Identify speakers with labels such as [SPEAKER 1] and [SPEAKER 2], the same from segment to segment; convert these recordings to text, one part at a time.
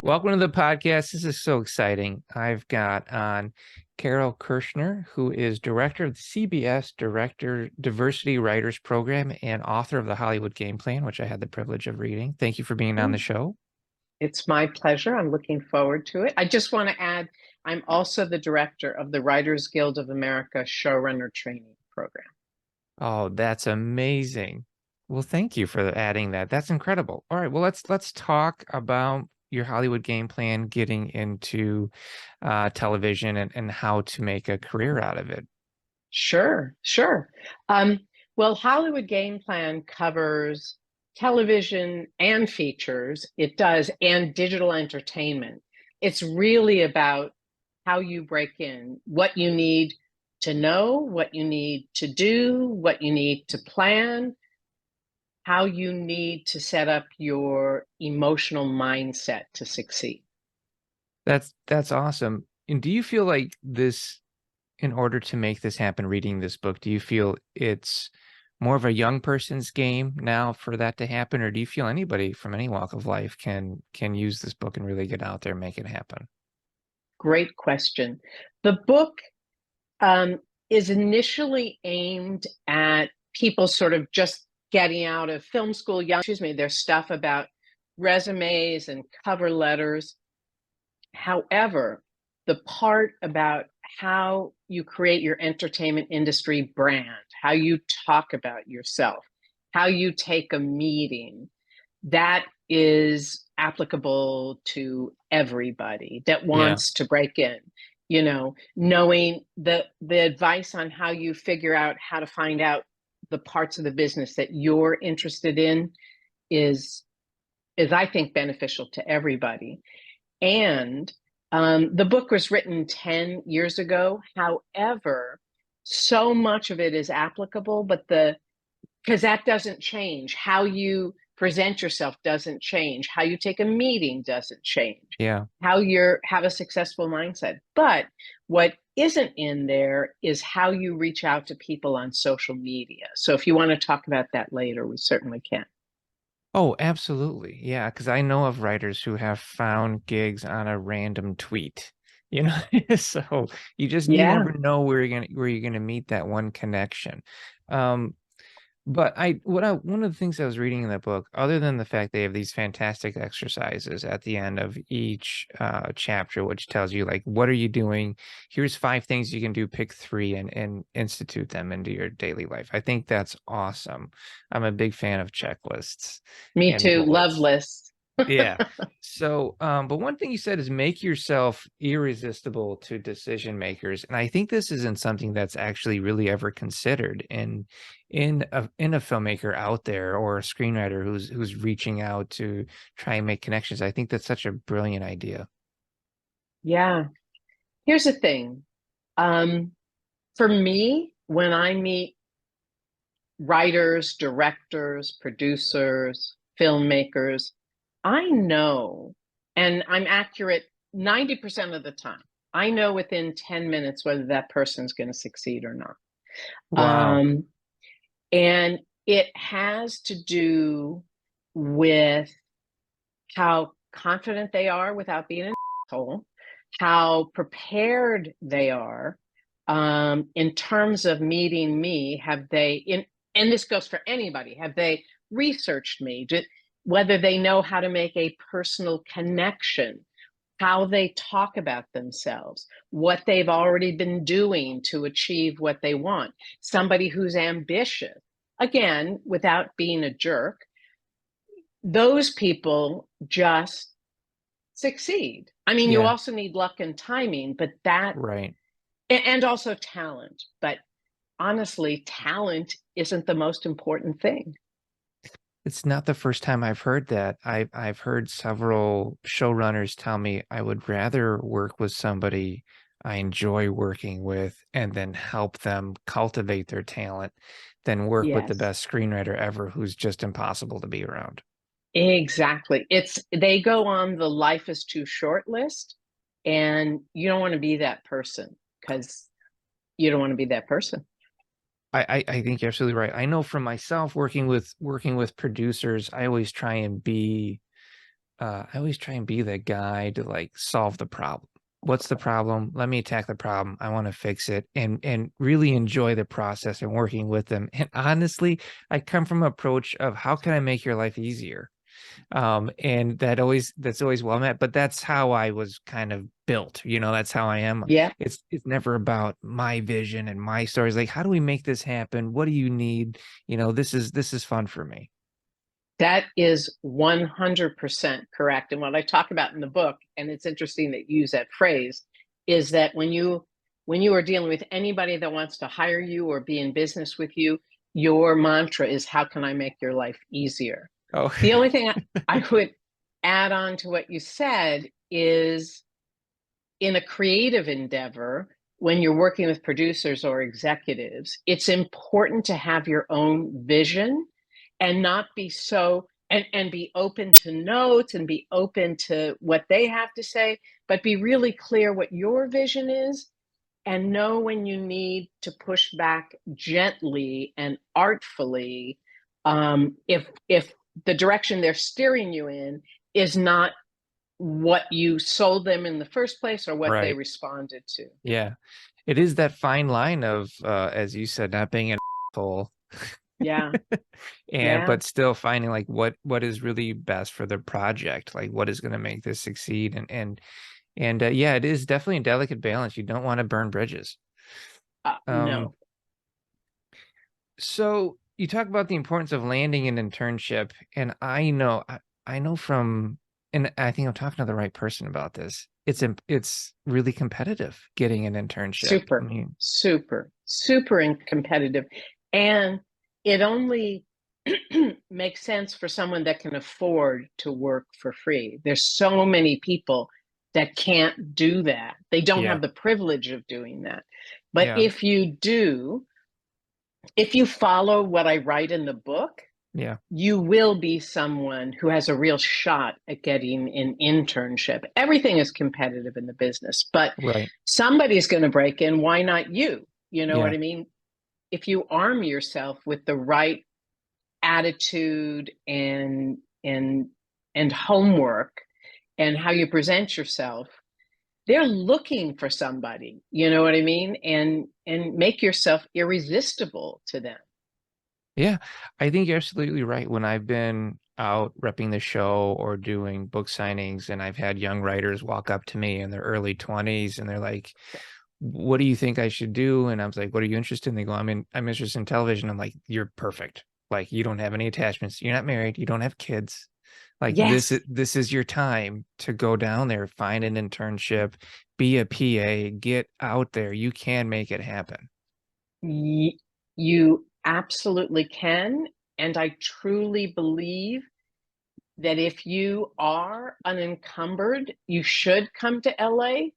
[SPEAKER 1] Welcome to the podcast. This is so exciting. I've got on Carole Kirschner, who is director of the CBS Director Diversity Writers Program and author of the Hollywood Game Plan, which I had the privilege of reading. Thank you for being on the show.
[SPEAKER 2] It's my pleasure. I'm looking forward to it. I just want to add, I'm also the director of the Writers Guild of America Showrunner Training Program.
[SPEAKER 1] Oh, that's amazing. Well, thank you for adding that. That's incredible. All right, well, let's talk about your Hollywood Game Plan, getting into television and how to make a career out of it.
[SPEAKER 2] Sure. Well, Hollywood Game Plan covers television and features. It does, and digital entertainment. It's really about how you break in, what you need to know, what you need to do, what you need to plan, how you need to set up your emotional mindset to succeed.
[SPEAKER 1] That's awesome. And do you feel like this, in order to make this happen, reading this book, do you feel it's more of a young person's game now for that to happen, or do you feel anybody from any walk of life can use this book and really get out there and make it happen?
[SPEAKER 2] Great question. The book is initially aimed at people sort of just getting out of film school. There's stuff about resumes and cover letters. However, the part about how you create your entertainment industry brand, how you talk about yourself, how you take a meeting, that is applicable to everybody that wants to break in. You know, knowing the advice on how you figure out how to find out the parts of the business that you're interested in is I think beneficial to everybody. And the book was written 10 years ago. However, so much of it is applicable, but because that doesn't change. How you present yourself doesn't change. How you take a meeting doesn't change.
[SPEAKER 1] Yeah.
[SPEAKER 2] How you have a successful mindset. But what isn't in there is how you reach out to people on social media. So if you want to talk about that later, we certainly can.
[SPEAKER 1] Oh, absolutely. Yeah, because I know of writers who have found gigs on a random tweet. You know, so you
[SPEAKER 2] Yeah.
[SPEAKER 1] never know where you're gonna meet that one connection. But one of the things I was reading in that book, other than the fact they have these fantastic exercises at the end of each chapter, which tells you like, what are you doing? Here's 5 things you can do. Pick 3 and institute them into your daily life. I think that's awesome. I'm a big fan of checklists
[SPEAKER 2] Me
[SPEAKER 1] and
[SPEAKER 2] too. Love
[SPEAKER 1] goals.
[SPEAKER 2] lists.
[SPEAKER 1] Yeah. So, but one thing you said is make yourself irresistible to decision makers, and I think this isn't something that's actually really ever considered in a filmmaker out there or a screenwriter who's reaching out to try and make connections. I think that's such a brilliant idea.
[SPEAKER 2] Yeah. Here's the thing. For me, when I meet writers, directors, producers, filmmakers, I know, and I'm accurate 90% of the time. I know within 10 minutes whether that person's going to succeed or not.
[SPEAKER 1] Wow.
[SPEAKER 2] And it has to do with how confident they are without being an asshole, how prepared they are in terms of meeting me. And this goes for anybody, have they researched me? Whether they know how to make a personal connection, how they talk about themselves, what they've already been doing to achieve what they want. Somebody who's ambitious, again, without being a jerk, those people just succeed. I mean, you
[SPEAKER 1] Yeah.
[SPEAKER 2] also need luck and timing, but
[SPEAKER 1] Right.
[SPEAKER 2] and also talent. But honestly, talent isn't the most important thing.
[SPEAKER 1] It's not the first time I've heard that. I've heard several showrunners tell me I would rather work with somebody I enjoy working with and then help them cultivate their talent than work with the
[SPEAKER 2] Yes,
[SPEAKER 1] best screenwriter ever who's just impossible to be around.
[SPEAKER 2] exactly. They go on the life is too short list, and you don't want to be that person because you don't want to be that person.
[SPEAKER 1] I think you're absolutely right. I know from myself working with producers, I always try and be I always try and be the guy to like solve the problem. What's the problem? Let me attack the problem. I want to fix it and really enjoy the process and working with them. And honestly, I come from an approach of how can I make your life easier? And that's always well met, but that's how I was kind of built, that's how I am.
[SPEAKER 2] Yeah.
[SPEAKER 1] It's never about my vision and my stories. Like, how do we make this happen? What do you need? This is fun for me.
[SPEAKER 2] That is 100% correct. And what I talk about in the book, and it's interesting that you use that phrase, is that when you are dealing with anybody that wants to hire you or be in business with you, your mantra is, how can I make your life easier?
[SPEAKER 1] Oh,
[SPEAKER 2] The only thing I would add on to what you said is, in a creative endeavor, when you're working with producers or executives, it's important to have your own vision and not be so, and be open to notes and be open to what they have to say, but be really clear what your vision is and know when you need to push back gently and artfully, if the direction they're steering you in is not what you sold them in the first place or what they
[SPEAKER 1] right.
[SPEAKER 2] responded to.
[SPEAKER 1] Yeah. It is that fine line of, as you said, not being an asshole.
[SPEAKER 2] Yeah.
[SPEAKER 1] And
[SPEAKER 2] Yeah.
[SPEAKER 1] but still finding like what is really best for the project, like what is going to make this succeed. And yeah, it is definitely a delicate balance. You don't want to burn bridges.
[SPEAKER 2] No.
[SPEAKER 1] So you talk about the importance of landing an internship, and I know from, and I think I'm talking to the right person about this. It's really competitive getting an internship. I
[SPEAKER 2] Super,
[SPEAKER 1] mean,
[SPEAKER 2] super, super competitive. And it only makes sense for someone that can afford to work for free. There's so many people that can't do that. They don't
[SPEAKER 1] yeah,
[SPEAKER 2] have the privilege of doing that. But
[SPEAKER 1] yeah,
[SPEAKER 2] if you do, if you follow what I write in the book,
[SPEAKER 1] yeah,
[SPEAKER 2] you will be someone who has a real shot at getting an internship. Everything is competitive in the business, but
[SPEAKER 1] right,
[SPEAKER 2] somebody's going to break in. Why not you? You know what
[SPEAKER 1] yeah,
[SPEAKER 2] I mean? If you arm yourself with the right attitude and homework and how you present yourself, they're looking for somebody, you know what I mean? And make yourself irresistible to them.
[SPEAKER 1] yeah. I think you're absolutely right. When I've been out repping the show or doing book signings, and I've had young writers walk up to me in their early 20s, and they're like, what do you think I should do? And I was like, what are you interested in? They go, I'm interested in television. I'm like, you're perfect. Like, you don't have any attachments. You're not married. You don't have kids. Like,
[SPEAKER 2] Yes.
[SPEAKER 1] this is your time to go down there, find an internship, be a PA, get out there. You can make it happen.
[SPEAKER 2] You absolutely can. And I truly believe that if you are unencumbered, you should come to LA,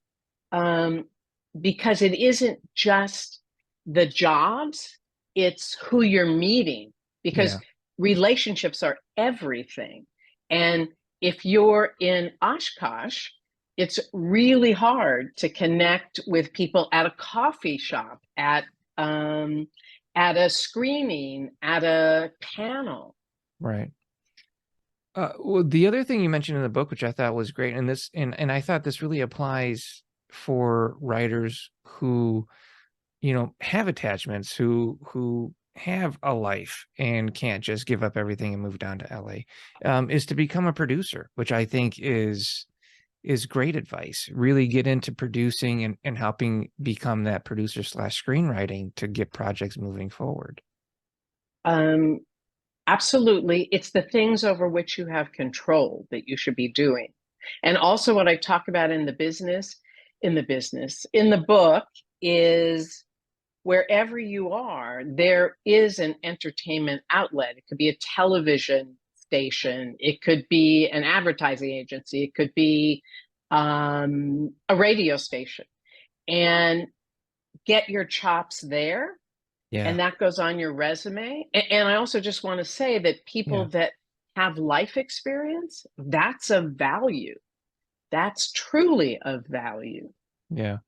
[SPEAKER 2] because it isn't just the jobs, it's who you're meeting, because
[SPEAKER 1] Yeah.
[SPEAKER 2] relationships are everything. And if you're in Oshkosh, it's really hard to connect with people at a coffee shop, at a screening, at a panel.
[SPEAKER 1] Right. Well, the other thing you mentioned in the book, which I thought was great, and I thought this really applies for writers who, have attachments, who have a life and can't just give up everything and move down to LA, is to become a producer, which I think is great advice. Really get into producing and helping become that producer slash screenwriting to get projects moving forward.
[SPEAKER 2] Um, Absolutely. It's the things over which you have control that you should be doing. And also what I talk about in in the book, is wherever you are, there is an entertainment outlet. It could be a television station. It could be an advertising agency. It could be a radio station. And get your chops there,
[SPEAKER 1] Yeah.
[SPEAKER 2] and that goes on your resume. And I also just want to say that people
[SPEAKER 1] Yeah.
[SPEAKER 2] that have life experience, that's of value. That's truly of value.
[SPEAKER 1] Yeah.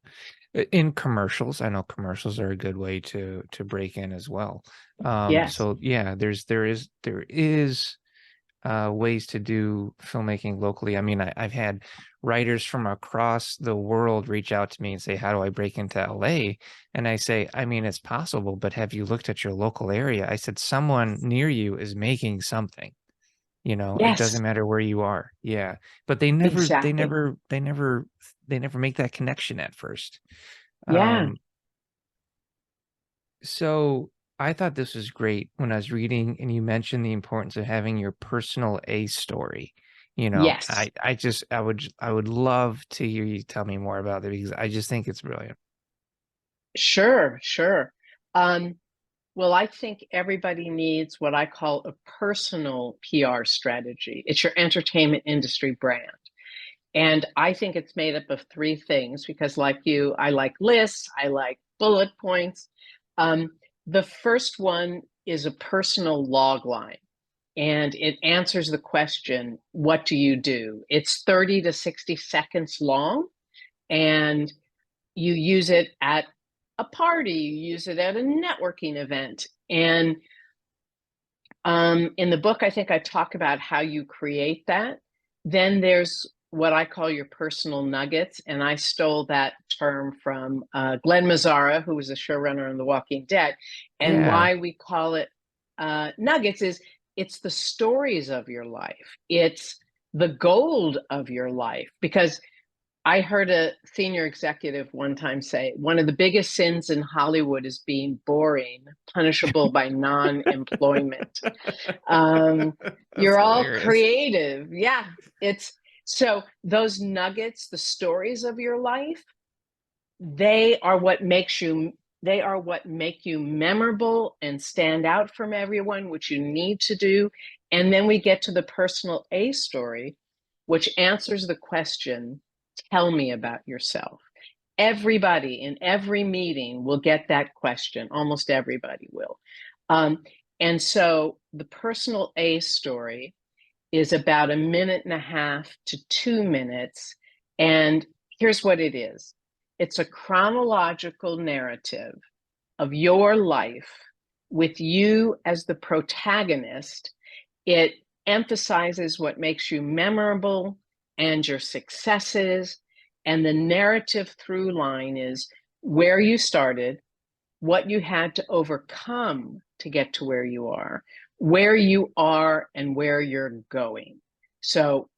[SPEAKER 1] In commercials, I know commercials are a good way to break in as well.
[SPEAKER 2] Yes.
[SPEAKER 1] So yeah, there is ways to do filmmaking locally. I mean, I've had writers from across the world reach out to me and say, how do I break into LA? And I say, I mean, it's possible, but have you looked at your local area? I said, someone near you is making something. It
[SPEAKER 2] Yes,
[SPEAKER 1] doesn't matter where you are. Yeah. But they never, they
[SPEAKER 2] exactly.
[SPEAKER 1] never, they never, they never make that connection at first.
[SPEAKER 2] Yeah.
[SPEAKER 1] Um, so I thought this was great when I was reading, and you mentioned the importance of having your personal A story.
[SPEAKER 2] Yes.
[SPEAKER 1] I would love to hear you tell me more about it, because I just think it's brilliant.
[SPEAKER 2] Sure, sure. Um, well, I think everybody needs what I call a personal PR strategy. It's your entertainment industry brand. And I think it's made up of three things because, like you, I like lists, I like bullet points. Um, the first one is a personal log line, and it answers the question, what do you do? It's 30 to 60 seconds long, and you use it at a party, you use it at a networking event. And in the book, I think I talk about how you create that. Then there's what I call your personal nuggets, and I stole that term from Glenn Mazzara, who was a showrunner on The Walking Dead. And
[SPEAKER 1] Yeah.
[SPEAKER 2] why we call it nuggets is it's the stories of your life, it's the gold of your life. Because I heard a senior executive one time say, one of the biggest sins in Hollywood is being boring, punishable by non-employment. Um,
[SPEAKER 1] That's
[SPEAKER 2] you're all
[SPEAKER 1] hilarious.
[SPEAKER 2] creative. Yeah. It's so those nuggets, the stories of your life, they are what makes you they are what make you memorable and stand out from everyone, which you need to do. And then we get to the personal A story, which answers the question, tell me about yourself. Everybody in every meeting will get that question. Almost everybody will. And so the personal A story is about a minute and a half to 2 minutes. And here's what it is, it's a chronological narrative of your life with you as the protagonist. It emphasizes what makes you memorable and your successes. And the narrative through line is where you started, what you had to overcome to get to where you are, and where you're going. So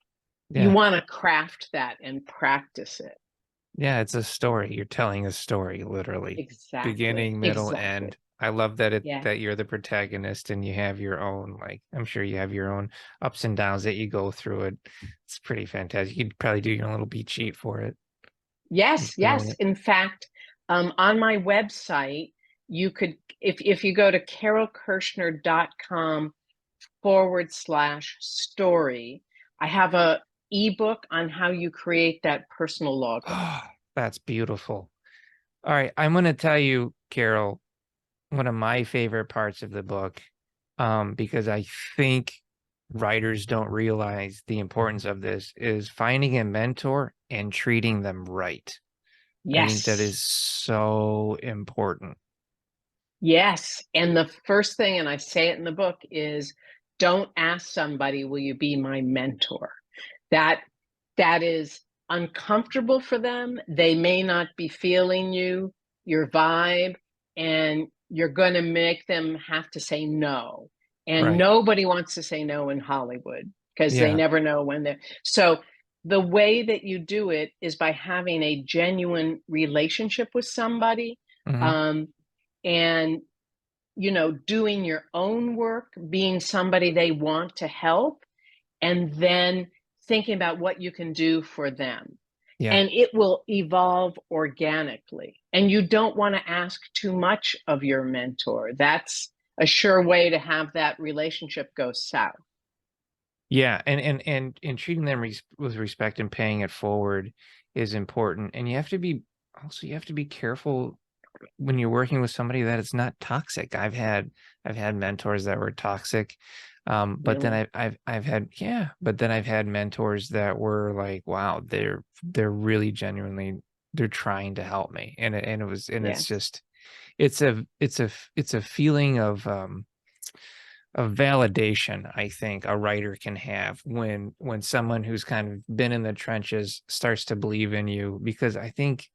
[SPEAKER 2] you
[SPEAKER 1] Yeah.
[SPEAKER 2] want to craft that and practice it.
[SPEAKER 1] Yeah, it's a story. You're telling a story, literally.
[SPEAKER 2] Exactly.
[SPEAKER 1] Beginning, middle,
[SPEAKER 2] Exactly.
[SPEAKER 1] end. I love that
[SPEAKER 2] Yeah.
[SPEAKER 1] that you're the protagonist and you have your own, like, I'm sure you have your own ups and downs that you go through it. It's pretty fantastic. You'd probably do your own little beat sheet for it. It's
[SPEAKER 2] Yes. Yes.
[SPEAKER 1] brilliant.
[SPEAKER 2] In fact, on my website, you could, if you go to carolekirschner.com/story, I have a ebook on how you create that personal logline.
[SPEAKER 1] That's beautiful. All right, I'm going to tell you, Carol, one of my favorite parts of the book, because I think writers don't realize the importance of this, is finding a mentor and treating them right. I think that
[SPEAKER 2] Yes.
[SPEAKER 1] is so important.
[SPEAKER 2] Yes. And the first thing, and I say it in the book, is don't ask somebody, will you be my mentor? That that is uncomfortable for them. They may not be feeling your vibe, and you're going to make them have to say no. And
[SPEAKER 1] Right.
[SPEAKER 2] nobody wants to say no in Hollywood because they
[SPEAKER 1] Yeah.
[SPEAKER 2] never know when they're. So the way that you do it is by having a genuine relationship with somebody.
[SPEAKER 1] Hmm.
[SPEAKER 2] Um, and doing your own work, being somebody they want to help, and then thinking about what you can do for them.
[SPEAKER 1] Yeah.
[SPEAKER 2] And it will evolve organically. And you don't want to ask too much of your mentor. That's a sure way to have that relationship go south.
[SPEAKER 1] Yeah. And treating them with respect and paying it forward is important. And you have to be careful when you're working with somebody that it's not toxic. I've had mentors that were toxic. But then
[SPEAKER 2] Really?
[SPEAKER 1] I've had mentors that were like, wow, they're really genuinely, they're trying to help me. And it's
[SPEAKER 2] Yes.
[SPEAKER 1] just, it's a feeling of, validation I think a writer can have when someone who's kind of been in the trenches starts to believe in you, because I think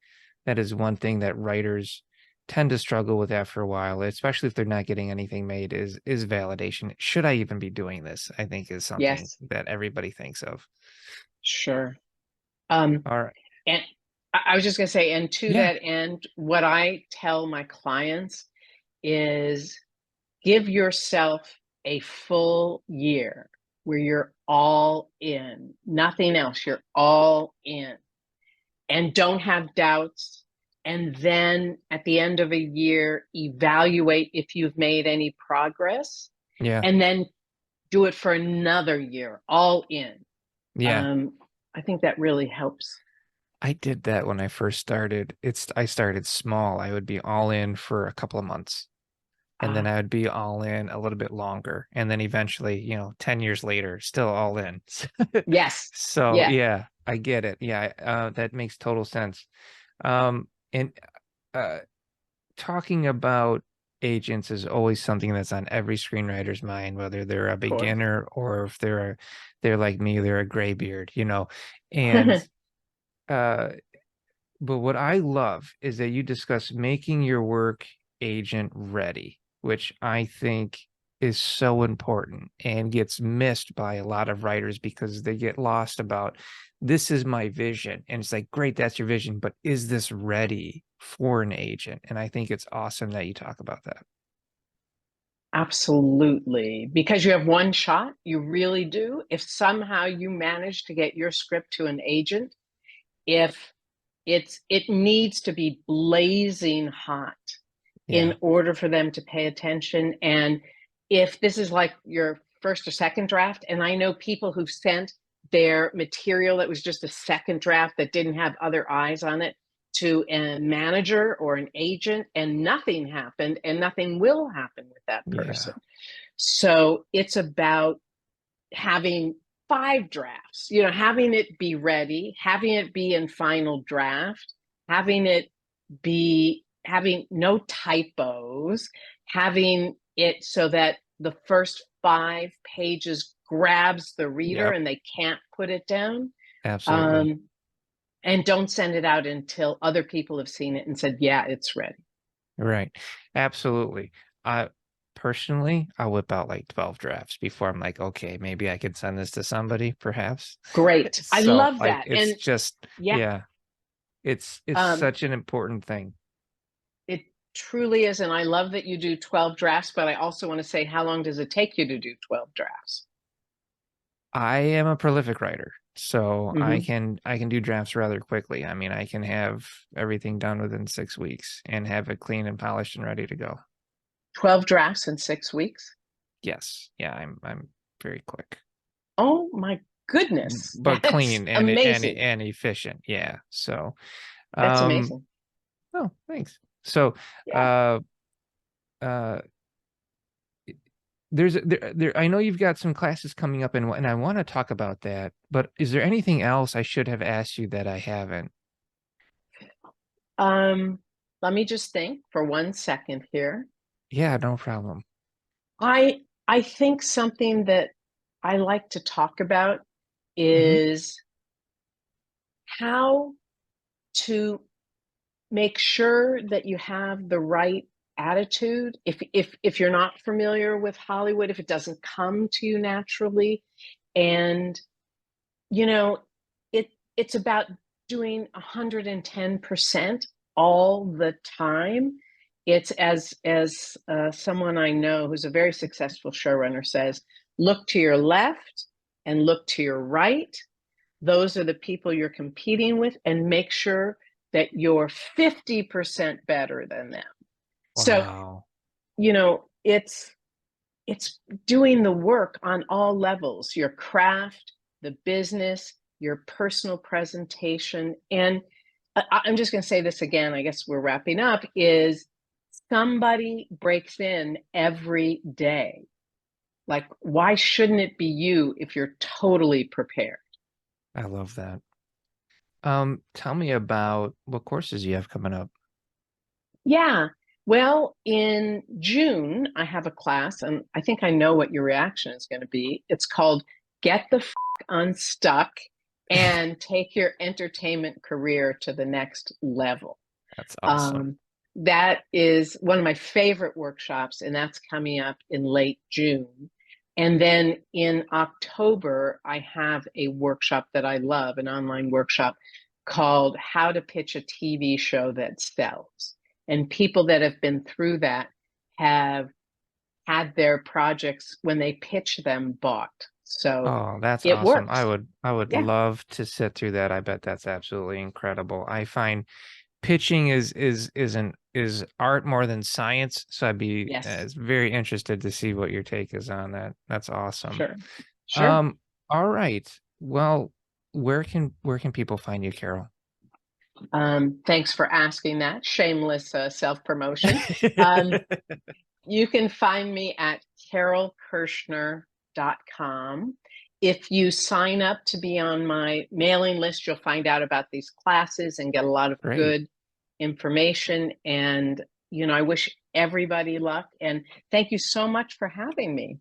[SPEAKER 1] that is one thing that writers tend to struggle with after a while, especially if they're not getting anything made, is validation. Should I even be doing this? I think is something
[SPEAKER 2] Yes,
[SPEAKER 1] that everybody thinks of.
[SPEAKER 2] sure. Um,
[SPEAKER 1] All right.
[SPEAKER 2] and I was just going to say, and to
[SPEAKER 1] Yeah.
[SPEAKER 2] that end, what I tell my clients is give yourself a full year where you're all in, nothing else, you're all in, and don't have doubts. And then at the end of a year, evaluate if you've made any progress,
[SPEAKER 1] Yeah.
[SPEAKER 2] and then do it for another year, all in.
[SPEAKER 1] Yeah.
[SPEAKER 2] Um, I think that really helps.
[SPEAKER 1] I did that when I first started. I started small. I would be all in for a couple of months, and then
[SPEAKER 2] Uh,
[SPEAKER 1] I would be all in a little bit longer. And then eventually, 10 years later, still all in.
[SPEAKER 2] yes,
[SPEAKER 1] So
[SPEAKER 2] yeah,
[SPEAKER 1] yeah, I get it. Yeah, that makes total sense. And uh, talking about agents is always something that's on every screenwriter's mind, whether they're a
[SPEAKER 2] of course.
[SPEAKER 1] beginner or if they're like me, they're a graybeard. And uh but what I love is that you discuss making your work agent ready, which I think is so important and gets missed by a lot of writers because they get lost about this is my vision. And it's like, great, that's your vision, but is this ready for an agent? And I think it's awesome that you talk about that.
[SPEAKER 2] Absolutely. Because you have one shot, you really do. If somehow you manage to get your script to an agent, if it needs to be blazing hot in
[SPEAKER 1] Yeah.
[SPEAKER 2] order for them to pay attention. And if this is like your first or second draft, and I know people who've sent their material that was just a second draft that didn't have other eyes on it to a manager or an agent, and nothing happened, and nothing will happen with that person.
[SPEAKER 1] Yeah.
[SPEAKER 2] So it's about having five drafts, having it be ready, having it be in final draft, having it be having no typos, having it so that the first 5 pages grabs the reader
[SPEAKER 1] Yep.
[SPEAKER 2] and they can't put it down.
[SPEAKER 1] Absolutely.
[SPEAKER 2] Um, and don't send it out until other people have seen it and said, yeah, it's ready.
[SPEAKER 1] Right. Absolutely. I personally, I'll whip out like 12 drafts before I'm like, okay, maybe I could send this to somebody, perhaps.
[SPEAKER 2] Great. I
[SPEAKER 1] So
[SPEAKER 2] love
[SPEAKER 1] like
[SPEAKER 2] that.
[SPEAKER 1] it's
[SPEAKER 2] And
[SPEAKER 1] just,
[SPEAKER 2] yeah,
[SPEAKER 1] yeah, it's
[SPEAKER 2] um,
[SPEAKER 1] such an important thing.
[SPEAKER 2] it truly is. And I love that you do 12 drafts, but I also want to say, how long does it take you to do 12 drafts?
[SPEAKER 1] I am a prolific writer, so I
[SPEAKER 2] Mm-hmm.
[SPEAKER 1] can I can do drafts rather quickly. I mean, I can have everything done within 6 weeks and have it clean and polished and ready to go.
[SPEAKER 2] 12 drafts in 6 weeks.
[SPEAKER 1] Yes. Yeah, I'm very quick.
[SPEAKER 2] Oh my goodness.
[SPEAKER 1] But
[SPEAKER 2] That's
[SPEAKER 1] clean
[SPEAKER 2] amazing.
[SPEAKER 1] and efficient. Yeah. So,
[SPEAKER 2] That's
[SPEAKER 1] um,
[SPEAKER 2] amazing.
[SPEAKER 1] oh, thanks. So,
[SPEAKER 2] Yeah.
[SPEAKER 1] uh, uh, there I know you've got some classes coming up and I want to talk about that, but is there anything else I should have asked you that I haven't?
[SPEAKER 2] Um, Let me just think for 1 second here.
[SPEAKER 1] Yeah, no problem.
[SPEAKER 2] I think something that I like to talk about
[SPEAKER 1] Hmm.
[SPEAKER 2] is how to make sure that you have the right attitude. If you're not familiar with Hollywood, if it doesn't come to you naturally, and you know, it's about doing 110% all the time. It's as someone I know who's a very successful showrunner says, look to your left and look to your right. Those are the people you're competing with, and make sure that you're 50% better than them. So,
[SPEAKER 1] Wow.
[SPEAKER 2] it's doing the work on all levels, your craft, the business, your personal presentation. And I'm just going to say this again, I guess we're wrapping up, is somebody breaks in every day. Like, why shouldn't it be you if you're totally prepared?
[SPEAKER 1] I love that. Tell me about what courses you have coming up.
[SPEAKER 2] Yeah. Well, in June, I have a class, and I think I know what your reaction is going to be. It's called Get the F Unstuck and Take Your Entertainment Career to the Next Level.
[SPEAKER 1] That's awesome.
[SPEAKER 2] That is one of my favorite workshops, and that's coming up in late June. And then in October, I have a workshop that I love, an online workshop called How to Pitch a TV Show That Sells. And people that have been through that have had their projects, when they pitch them, bought. So
[SPEAKER 1] Oh, that's
[SPEAKER 2] it
[SPEAKER 1] awesome.
[SPEAKER 2] works.
[SPEAKER 1] I would
[SPEAKER 2] Yeah.
[SPEAKER 1] love to sit through that. I bet that's absolutely incredible. I find pitching is art more than science, so I'd be
[SPEAKER 2] Yes.
[SPEAKER 1] very interested to see what your take is on that. That's awesome.
[SPEAKER 2] Sure. Sure.
[SPEAKER 1] All right. Well, where can people find you, Carole?
[SPEAKER 2] Thanks for asking that. Shameless self-promotion. You can find me at carolekirschner.com. If you sign up to be on my mailing list, you'll find out about these classes and get a lot of
[SPEAKER 1] Great.
[SPEAKER 2] good information. And, I wish everybody luck. And thank you so much for having me.